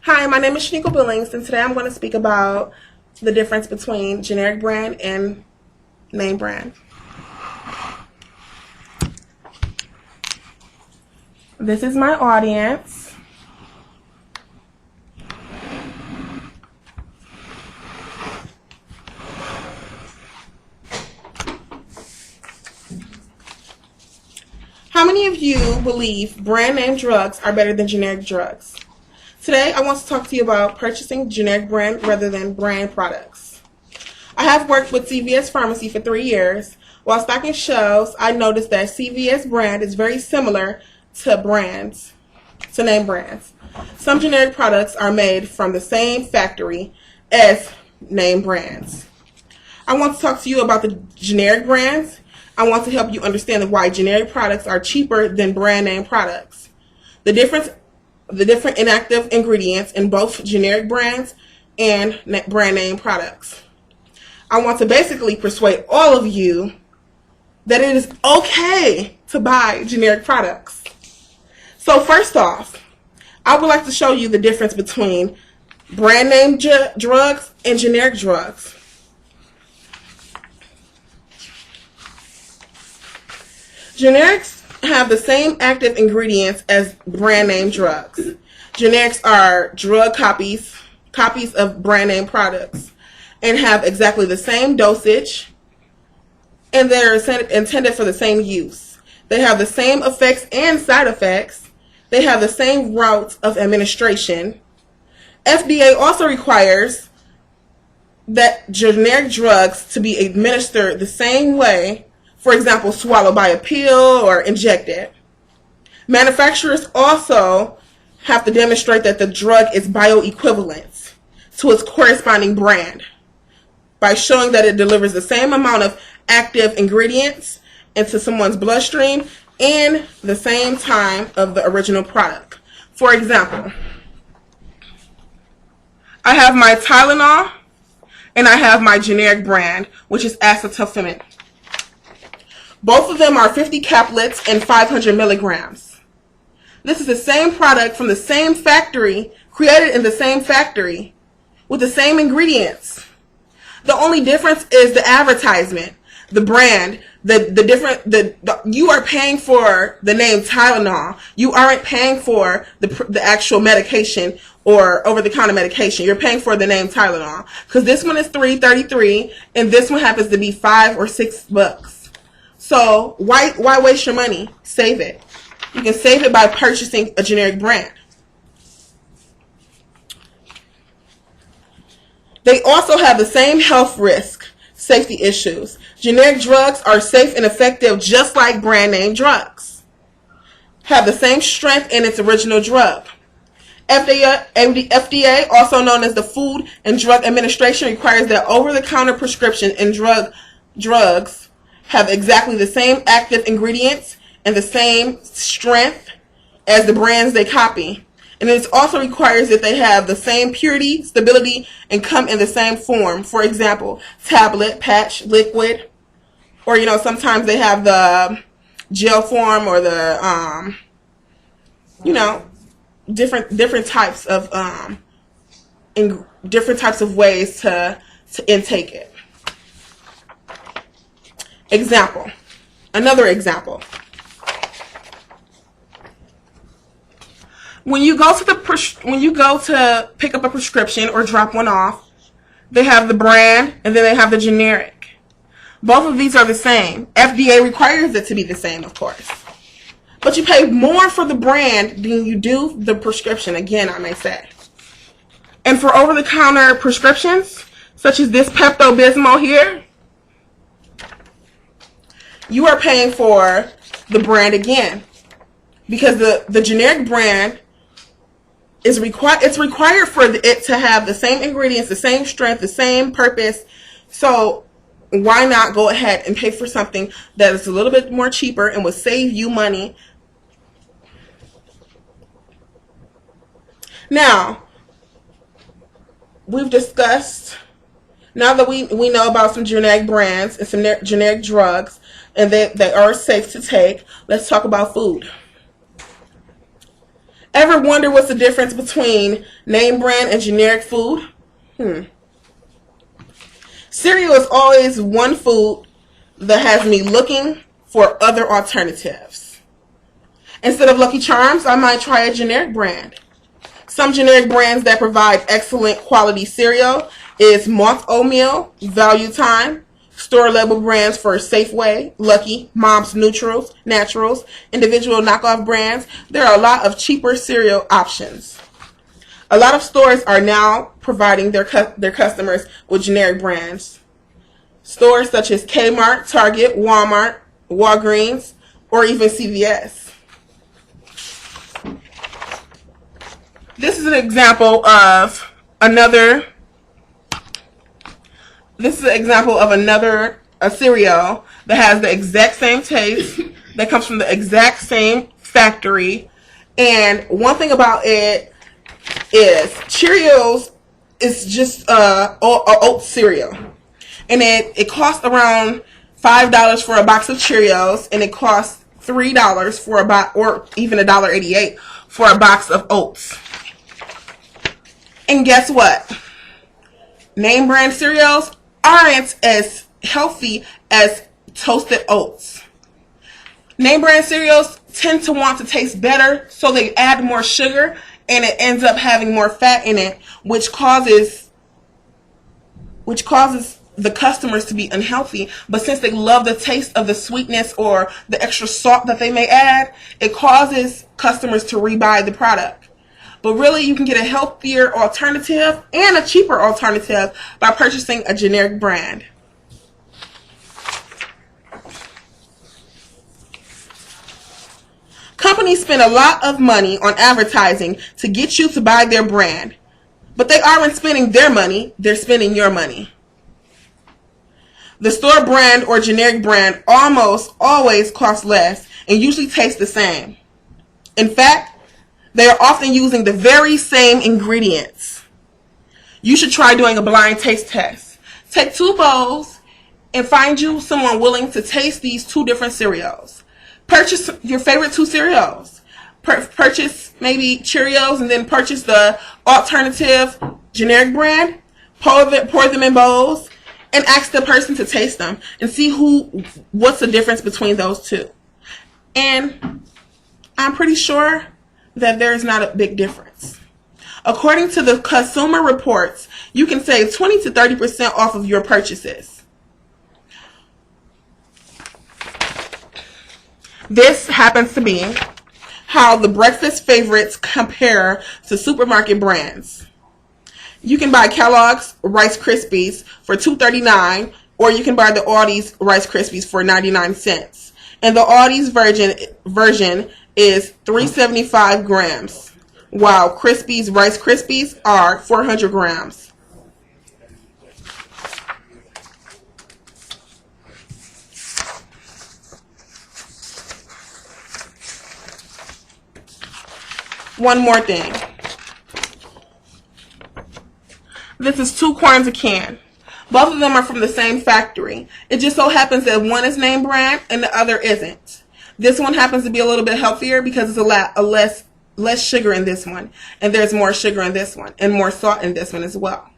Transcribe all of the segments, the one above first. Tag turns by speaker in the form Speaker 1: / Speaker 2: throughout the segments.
Speaker 1: Hi, my name is Shenicqua Billings, and today I'm going to speak about the difference between generic brand and name brand. This is my audience. How many of you believe brand name drugs are better than generic drugs? Today, I want to talk to you about purchasing generic brand rather than brand products. I have worked with CVS Pharmacy for 3 years. While stocking shelves, I noticed that CVS brand is very similar to name brands. Some generic products are made from the same factory as name brands. I want to talk to you about the generic brands. I want to help you understand why generic products are cheaper than brand name products. The different inactive ingredients in both generic brands and brand name products. I want to basically persuade all of you that it is okay to buy generic products. So first off, I would like to show you the difference between brand name drugs and generic drugs. Generics have the same active ingredients as brand name drugs. Generics are drug copies of brand name products, and have exactly the same dosage, and they're intended for the same use. They have the same effects and side effects. They have the same route of administration. FDA also requires that generic drugs to be administered the same way. For example, swallowed by a pill or injected. Manufacturers also have to demonstrate that the drug is bioequivalent to its corresponding brand by showing that it delivers the same amount of active ingredients into someone's bloodstream in the same time of the original product. For example, I have my Tylenol and I have my generic brand, which is acetaminophen. Both of them are 50 caplets and 500 milligrams. This is the same product from the same factory, created in the same factory, with the same ingredients. The only difference is the advertisement, the brand, you are paying for the name Tylenol. You aren't paying for the actual medication or over-the-counter medication. You're paying for the name Tylenol. Because this one is $3.33 and this one happens to be $5 or $6. So why waste your money? Save it. You can save it by purchasing a generic brand. They also have the same health risk, safety issues. Generic drugs are safe and effective just like brand name drugs. Have the same strength in its original drug. FDA, also known as the Food and Drug Administration, requires that over-the-counter prescription and drugs have exactly the same active ingredients and the same strength as the brands they copy. And it also requires that they have the same purity, stability, and come in the same form. For example, tablet, patch, liquid, or sometimes they have the gel form or the different types of ways to intake it. Another example. When you go to pick up a prescription or drop one off, they have the brand and then they have the generic. Both of these are the same. FDA requires it to be the same, of course. But you pay more for the brand than you do the prescription, again, I may say. And for over-the-counter prescriptions, such as this Pepto-Bismol here, you are paying for the brand again, because the generic brand is required. It's required for it to have the same ingredients, the same strength, the same purpose. So why not go ahead and pay for something that is a little bit more cheaper and will save you money? Now, we've discussed, now that we know about some generic brands and some generic drugs, and they are safe to take, let's talk about food. Ever wonder what's the difference between name brand and generic food? Cereal is always one food that has me looking for other alternatives. Instead of Lucky Charms, I might try a generic brand. Some generic brands that provide excellent quality cereal is Moth Oatmeal, Value Time, store label brands for Safeway, Lucky, Mom's Naturals, individual knockoff brands. There are a lot of cheaper cereal options. A lot of stores are now providing their customers with generic brands. Stores such as Kmart, Target, Walmart, Walgreens, or even CVS. This is an example of another cereal that has the exact same taste, that comes from the exact same factory. And one thing about it is Cheerios is just a oat cereal. And it costs around $5 for a box of Cheerios, and it costs $3 for a box, or even $1.88 for a box of oats. And guess what? Name brand cereals aren't as healthy as toasted oats. Name brand cereals tend to want to taste better, so they add more sugar, and it ends up having more fat in it, which causes the customers to be unhealthy. But since they love the taste of the sweetness or the extra salt that they may add, it causes customers to rebuy the product. But really, you can get a healthier alternative and a cheaper alternative by purchasing a generic brand. Companies spend a lot of money on advertising to get you to buy their brand. But they aren't spending their money, they're spending your money. The store brand or generic brand almost always costs less and usually tastes the same. In fact, they are often using the very same ingredients. You should try doing a blind taste test. Take 2 bowls and find you someone willing to taste these 2 different cereals. Purchase your favorite 2 cereals. Purchase maybe Cheerios and then purchase the alternative generic brand. Pour them in bowls and ask the person to taste them and see what's the difference between those 2. And I'm pretty sure that there is not a big difference. According to the Consumer Reports, you can save 20 to 30% off of your purchases. This happens to be how the breakfast favorites compare to supermarket brands. You can buy Kellogg's Rice Krispies for $2.39, or you can buy the Aldi's Rice Krispies for 99 cents. And the Aldi's version is 375 grams, while Krispies Rice Krispies are 400 grams. One more thing. This is 2 corns a can. Both of them are from the same factory. It just so happens that one is name brand and the other isn't. This one happens to be a little bit healthier because it's less sugar in this one, and there's more sugar in this one and more salt in this one as well.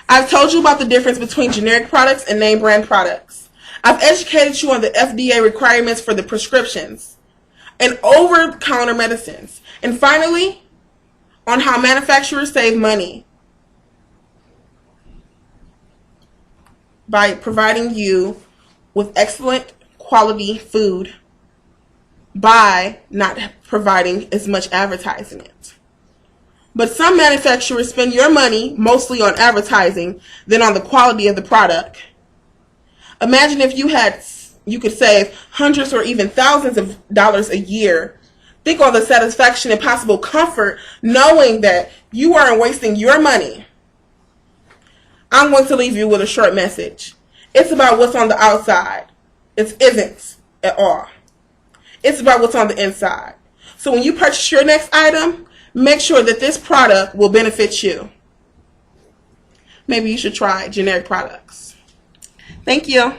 Speaker 1: I've told you about the difference between generic products and name brand products. I've educated you on the FDA requirements for the prescriptions and over-the-counter medicines. And finally, on how manufacturers save money by providing you with excellent quality food by not providing as much advertising it. But some manufacturers spend your money mostly on advertising than on the quality of the product. Imagine if you could save hundreds or even thousands of dollars a year. Think on the satisfaction and possible comfort knowing that you aren't wasting your money. I'm going to leave you with a short message. It's about what's on the outside. It isn't at all. It's about what's on the inside. So when you purchase your next item, make sure that this product will benefit you. Maybe you should try generic products. Thank you.